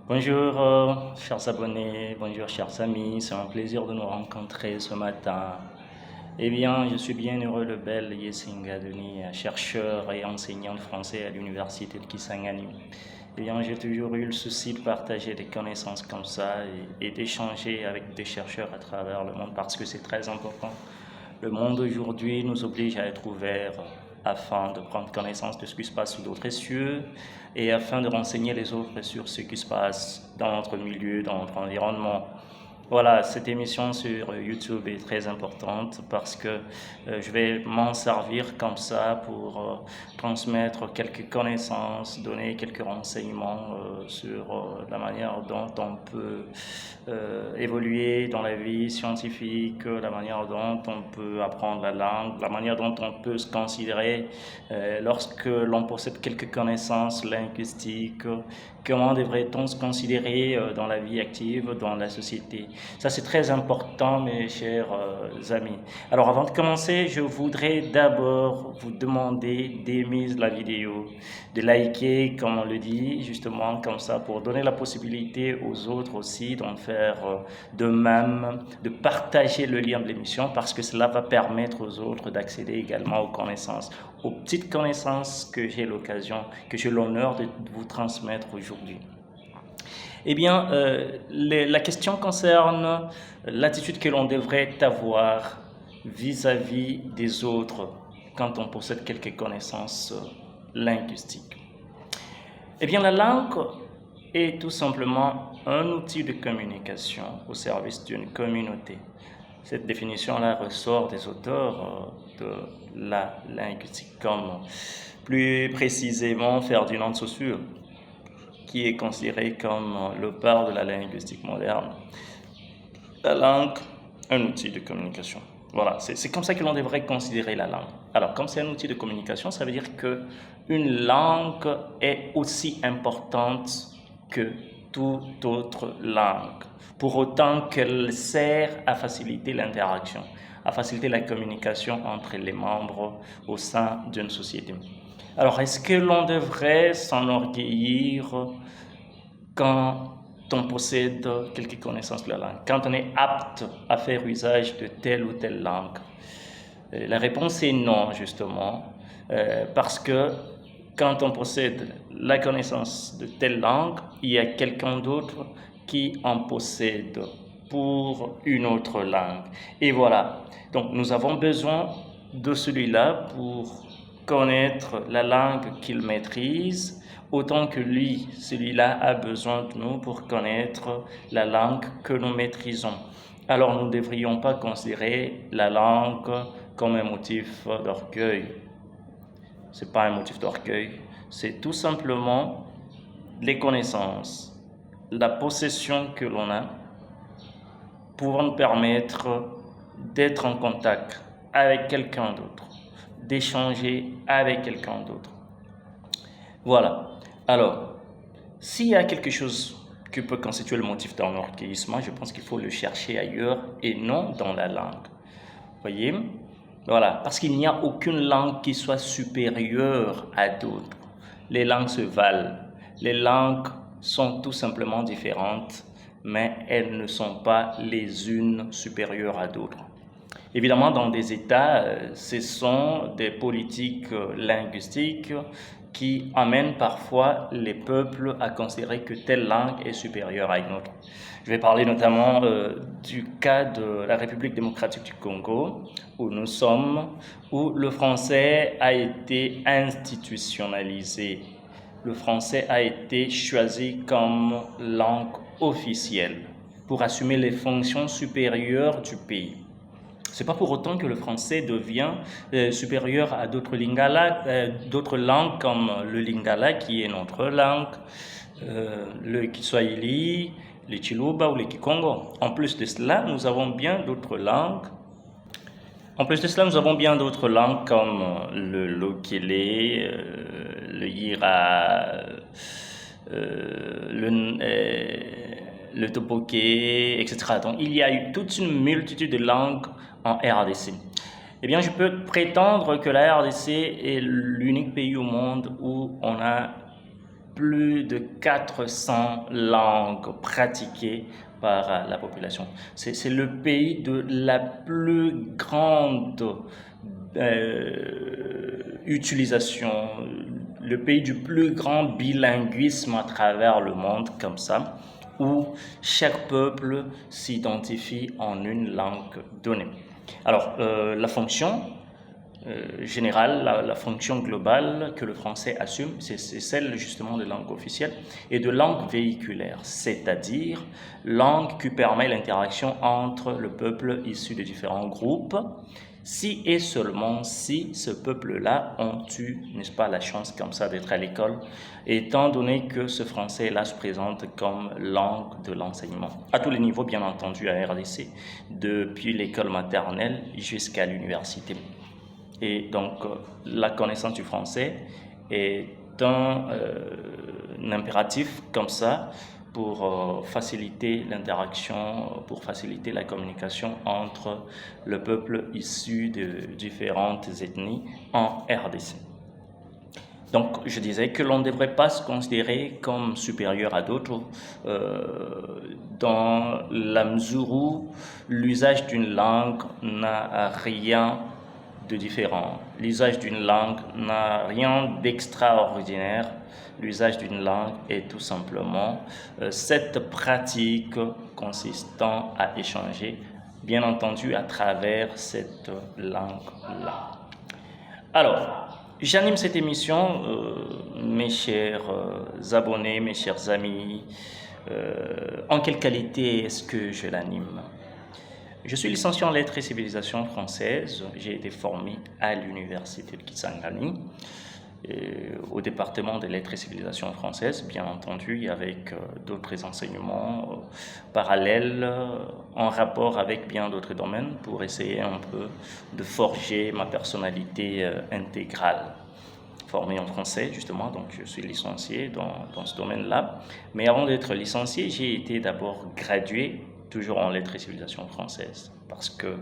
Bonjour, chers abonnés, bonjour, chers amis, c'est un plaisir de nous rencontrer ce matin. Eh bien, je suis bien heureux, le bel Yesinga Denis, chercheur et enseignant de français à l'université de Kisangani. Eh bien, j'ai toujours eu le souci de partager des connaissances comme ça et d'échanger avec des chercheurs à travers le monde parce que c'est très important. Le monde aujourd'hui nous oblige à être ouverts afin de prendre connaissance de ce qui se passe sous d'autres cieux et afin de renseigner les autres sur ce qui se passe dans notre milieu, dans notre environnement. Voilà, cette émission sur YouTube est très importante parce que je vais m'en servir comme ça pour transmettre quelques connaissances, donner quelques renseignements sur la manière dont on peut évoluer dans la vie scientifique, la manière dont on peut apprendre la langue, la manière dont on peut se considérer lorsque l'on possède quelques connaissances linguistiques, comment devrait-on se considérer dans la vie active, dans la société. Ça, c'est très important, mes chers amis. Alors, avant de commencer, je voudrais d'abord vous demander d'aimer la vidéo, de liker, comme on le dit, justement, comme ça, pour donner la possibilité aux autres aussi d'en faire de même, de partager le lien de l'émission, parce que cela va permettre aux autres d'accéder également aux connaissances, aux petites connaissances que j'ai l'occasion, que j'ai l'honneur de vous transmettre aujourd'hui. Eh bien, la question concerne l'attitude que l'on devrait avoir vis-à-vis des autres quand on possède quelques connaissances linguistiques. Eh bien, la langue est tout simplement un outil de communication au service d'une communauté. Cette définition-là ressort des auteurs de la linguistique, comme plus précisément Ferdinand de Saussure, qui est considéré comme le père de la linguistique moderne. La langue, un outil de communication. Voilà, c'est comme ça que l'on devrait considérer la langue. Alors, comme c'est un outil de communication, ça veut dire qu'une langue est aussi importante que toute autre langue, pour autant qu'elle sert à faciliter l'interaction, à faciliter la communication entre les membres au sein d'une société. Alors, est-ce que l'on devrait s'enorgueillir quand on possède quelques connaissances de la langue, quand on est apte à faire usage de telle ou telle langue? La réponse est non, justement, parce que quand on possède la connaissance de telle langue, il y a quelqu'un d'autre qui en possède pour une autre langue. Et voilà, donc nous avons besoin de celui-là pour connaître la langue qu'il maîtrise, autant que lui, celui-là a besoin de nous pour connaître la langue que nous maîtrisons. Alors nous ne devrions pas considérer la langue comme un motif d'orgueil. Ce n'est pas un motif d'orgueil, c'est tout simplement les connaissances, la possession que l'on a pour nous permettre d'être en contact avec quelqu'un d'autre, d'échanger avec quelqu'un d'autre. Voilà. Alors, s'il y a quelque chose qui peut constituer le motif d'un orgueillisme, je pense qu'il faut le chercher ailleurs et non dans la langue. Voyez? Voilà, parce qu'il n'y a aucune langue qui soit supérieure à d'autres. Les langues se valent. Les langues sont tout simplement différentes, mais elles ne sont pas les unes supérieures à d'autres. Évidemment, dans des États, ce sont des politiques linguistiques qui amènent parfois les peuples à considérer que telle langue est supérieure à une autre. Je vais parler notamment du cas de la République démocratique du Congo, où nous sommes, où le français a été institutionnalisé. Le français a été choisi comme langue officielle pour assumer les fonctions supérieures du pays. Ce n'est pas pour autant que le français devient supérieur à d'autres d'autres langues comme le lingala qui est notre langue, le kiswahili, le chiluba ou le kikongo. En plus de cela, nous avons bien d'autres langues. En plus de cela, nous avons bien d'autres langues comme le lokele, le yira, le topoké, etc. Donc, il y a eu toute une multitude de langues en RDC. Eh bien, je peux prétendre que la RDC est l'unique pays au monde où on a plus de 400 langues pratiquées par la population. C'est le pays de la plus grande utilisation, le pays du plus grand bilinguisme à travers le monde comme ça, où chaque peuple s'identifie en une langue donnée. Alors, la fonction générale, la fonction globale que le français assume, c'est celle justement de langue officielle et de langue véhiculaire, c'est-à-dire langue qui permet l'interaction entre le peuple issu de différents groupes, si et seulement si ce peuple-là ont eu, n'est-ce pas, la chance comme ça d'être à l'école, étant donné que ce français-là se présente comme langue de l'enseignement. À tous les niveaux, bien entendu, à RDC, depuis l'école maternelle jusqu'à l'université. Et donc, la connaissance du français est un impératif comme ça pour faciliter l'interaction, pour faciliter la communication entre le peuple issu de différentes ethnies en RDC. Donc, je disais que l'on ne devrait pas se considérer comme supérieur à d'autres dans la mesure où l'usage d'une langue n'a rien de différent. L'usage d'une langue n'a rien d'extraordinaire. L'usage d'une langue est tout simplement cette pratique consistant à échanger, bien entendu, à travers cette langue-là. Alors, j'anime cette émission, mes chers abonnés, mes chers amis. En quelle qualité est-ce que je l'anime? Je suis licencié en lettres et civilisations françaises. J'ai été formé à l'université de Kisangani, au département des lettres et civilisations françaises, bien entendu, avec d'autres enseignements parallèles en rapport avec bien d'autres domaines pour essayer un peu de forger ma personnalité intégrale. Formé en français, justement, donc je suis licencié dans ce domaine-là. Mais avant d'être licencié, j'ai été d'abord gradué toujours en lettres et civilisations françaises, parce que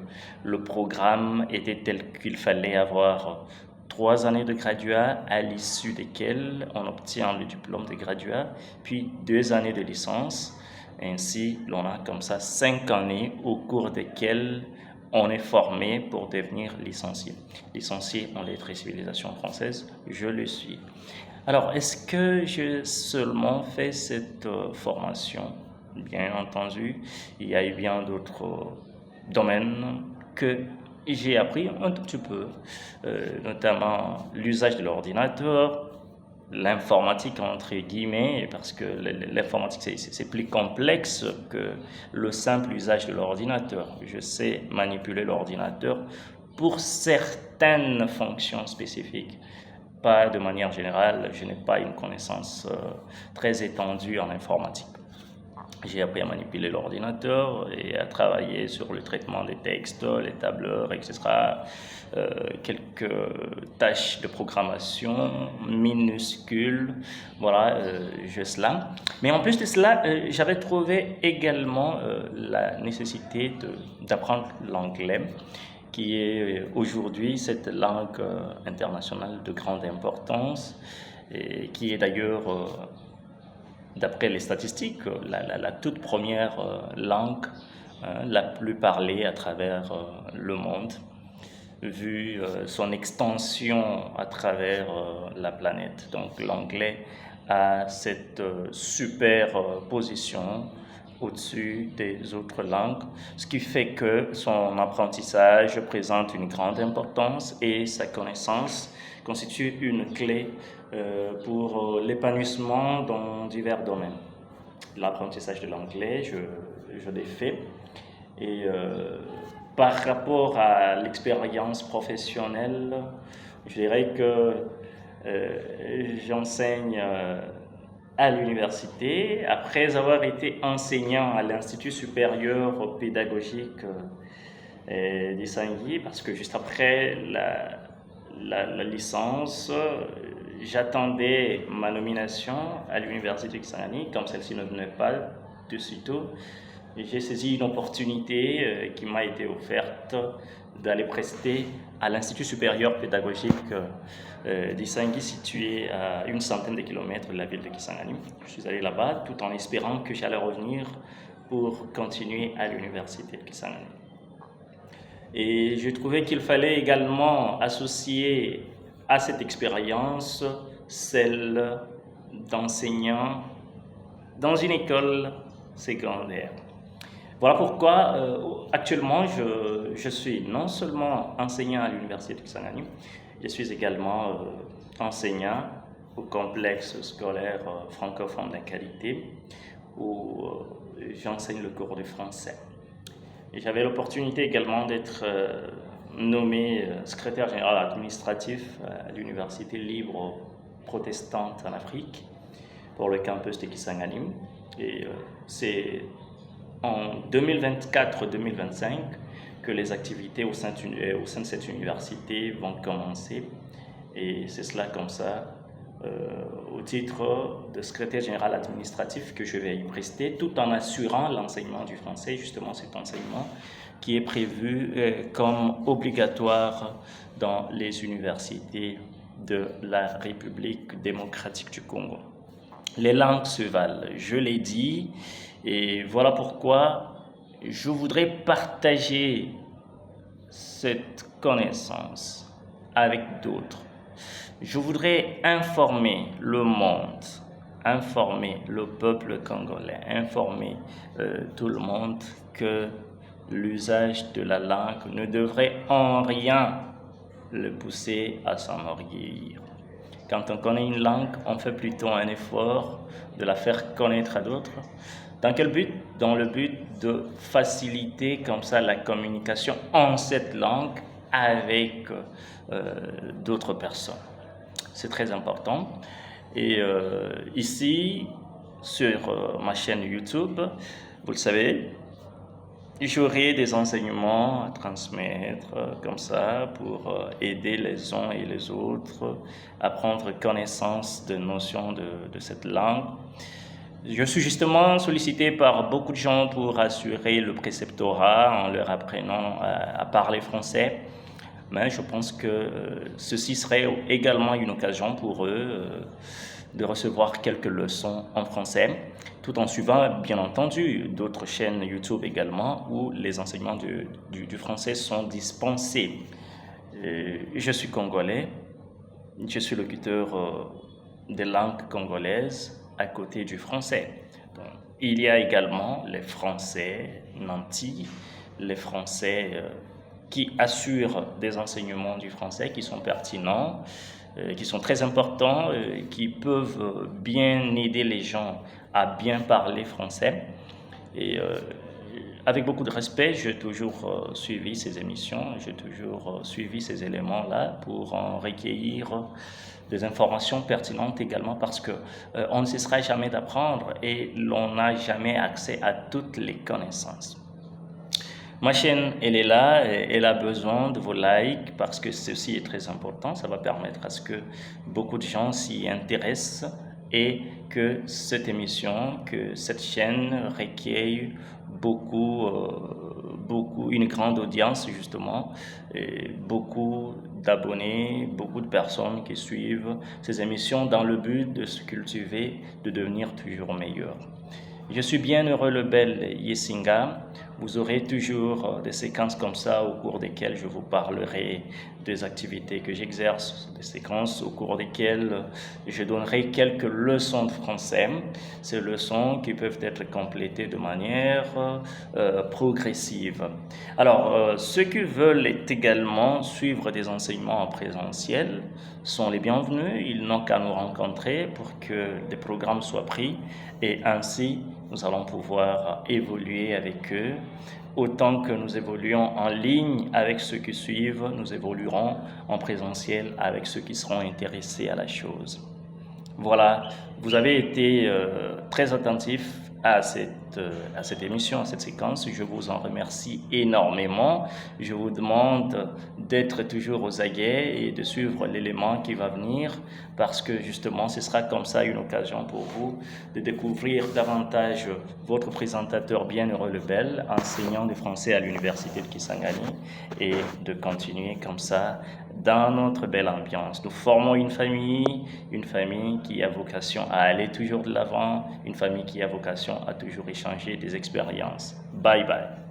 le programme était tel qu'il fallait avoir 3 années de graduat, à l'issue desquelles on obtient le diplôme de graduat, puis 2 années de licence. Ainsi, l'on a comme ça 5 années au cours desquelles on est formé pour devenir licencié. Licencié en lettres et civilisations françaises, je le suis. Alors, est-ce que j'ai seulement fait cette formation? Bien entendu, il y a eu bien d'autres domaines que j'ai appris un tout petit peu, notamment l'usage de l'ordinateur, l'informatique entre guillemets, parce que l'informatique c'est plus complexe que le simple usage de l'ordinateur. Je sais manipuler l'ordinateur pour certaines fonctions spécifiques. Pas de manière générale, je n'ai pas une connaissance très étendue en informatique. J'ai appris à manipuler l'ordinateur et à travailler sur le traitement des textes, les tableurs, etc. Quelques tâches de programmation minuscules, voilà, juste là. Mais en plus de cela, j'avais trouvé également la nécessité d'apprendre l'anglais, qui est aujourd'hui cette langue internationale de grande importance, et qui est d'ailleurs d'après les statistiques, la toute première langue la plus parlée à travers le monde, vu son extension à travers la planète. Donc l'anglais a cette super position au-dessus des autres langues, ce qui fait que son apprentissage présente une grande importance et sa connaissance constitue une clé pour l'épanouissement dans divers domaines. L'apprentissage de l'anglais, je l'ai fait. Et par rapport à l'expérience professionnelle, je dirais que j'enseigne à l'université, après avoir été enseignant à l'Institut supérieur pédagogique d'Issangui, parce que juste après la licence, j'attendais ma nomination à l'université de Kisangani, comme celle-ci ne venait pas de sitôt. j'ai saisi une opportunité qui m'a été offerte d'aller prester à l'Institut supérieur pédagogique d'Issangi, situé à une centaine de kilomètres de la ville de Kisangani. Je suis allé là-bas tout en espérant que j'allais revenir pour continuer à l'université de Kisangani. Et je trouvais qu'il fallait également associer à cette expérience celle d'enseignant dans une école secondaire. Voilà pourquoi actuellement je suis non seulement enseignant à l'université de Kisangani, je suis également enseignant au complexe scolaire francophone de qualité où j'enseigne le cours de français. Et j'avais l'opportunité également d'être nommé secrétaire général administratif à l'université libre protestante en Afrique pour le campus de Kisangani. Et c'est en 2024-2025 que les activités au sein de cette université vont commencer. Et c'est cela comme ça, au titre de secrétaire général administratif, que je vais y prester, tout en assurant l'enseignement du français, justement cet enseignement qui est prévu comme obligatoire dans les universités de la République démocratique du Congo. Les langues se valent, je l'ai dit, et voilà pourquoi je voudrais partager cette connaissance avec d'autres. Je voudrais informer le monde, informer le peuple congolais, informer tout le monde que l'usage de la langue ne devrait en rien le pousser à s'enorgueillir. Quand on connaît une langue, on fait plutôt un effort de la faire connaître à d'autres. Dans quel but? Dans le but de faciliter comme ça la communication en cette langue avec d'autres personnes. C'est très important. Et ici, sur ma chaîne YouTube, vous le savez, j'aurai des enseignements à transmettre comme ça pour aider les uns et les autres à prendre connaissance de notions de cette langue. Je suis justement sollicité par beaucoup de gens pour assurer le préceptorat en leur apprenant à parler français. Mais je pense que ceci serait également une occasion pour eux de recevoir quelques leçons en français, tout en suivant, bien entendu, d'autres chaînes YouTube également où les enseignements du français sont dispensés. Je suis congolais, je suis locuteur des langues congolaises à côté du français. Donc, il y a également les Français nantis, les Français qui assurent des enseignements du français qui sont pertinents, qui sont très importants, qui peuvent bien aider les gens à bien parler français. Et avec beaucoup de respect, j'ai toujours suivi ces émissions, j'ai toujours suivi ces éléments-là pour en recueillir des informations pertinentes également parce que on ne cessera jamais d'apprendre et l'on n'a jamais accès à toutes les connaissances. Ma chaîne, elle est là, elle a besoin de vos likes parce que ceci est très important. Ça va permettre à ce que beaucoup de gens s'y intéressent et que cette émission, que cette chaîne recueille une grande audience justement, et beaucoup d'abonnés, beaucoup de personnes qui suivent ces émissions dans le but de se cultiver, de devenir toujours meilleur. Je suis bien heureux le bel Yesinga. Vous aurez toujours des séquences comme ça au cours desquelles je vous parlerai des activités que j'exerce, des séquences au cours desquelles je donnerai quelques leçons de français. Ces leçons qui peuvent être complétées de manière progressive. Alors, ceux qui veulent également suivre des enseignements en présentiel sont les bienvenus. Ils n'ont qu'à nous rencontrer pour que des programmes soient pris et ainsi nous allons pouvoir évoluer avec eux. Autant que nous évoluons en ligne avec ceux qui suivent, nous évoluerons en présentiel avec ceux qui seront intéressés à la chose. Voilà, vous avez été très attentif à cette émission, à cette séquence. Je vous en remercie énormément. Je vous demande d'être toujours aux aguets et de suivre l'élément qui va venir parce que justement, ce sera comme ça une occasion pour vous de découvrir davantage votre présentateur Bienheureux Lebel, enseignant de français à l'université de Kisangani, et de continuer comme ça dans notre belle ambiance. Nous formons une famille qui a vocation à aller toujours de l'avant, une famille qui a vocation à toujours échanger des expériences. Bye bye.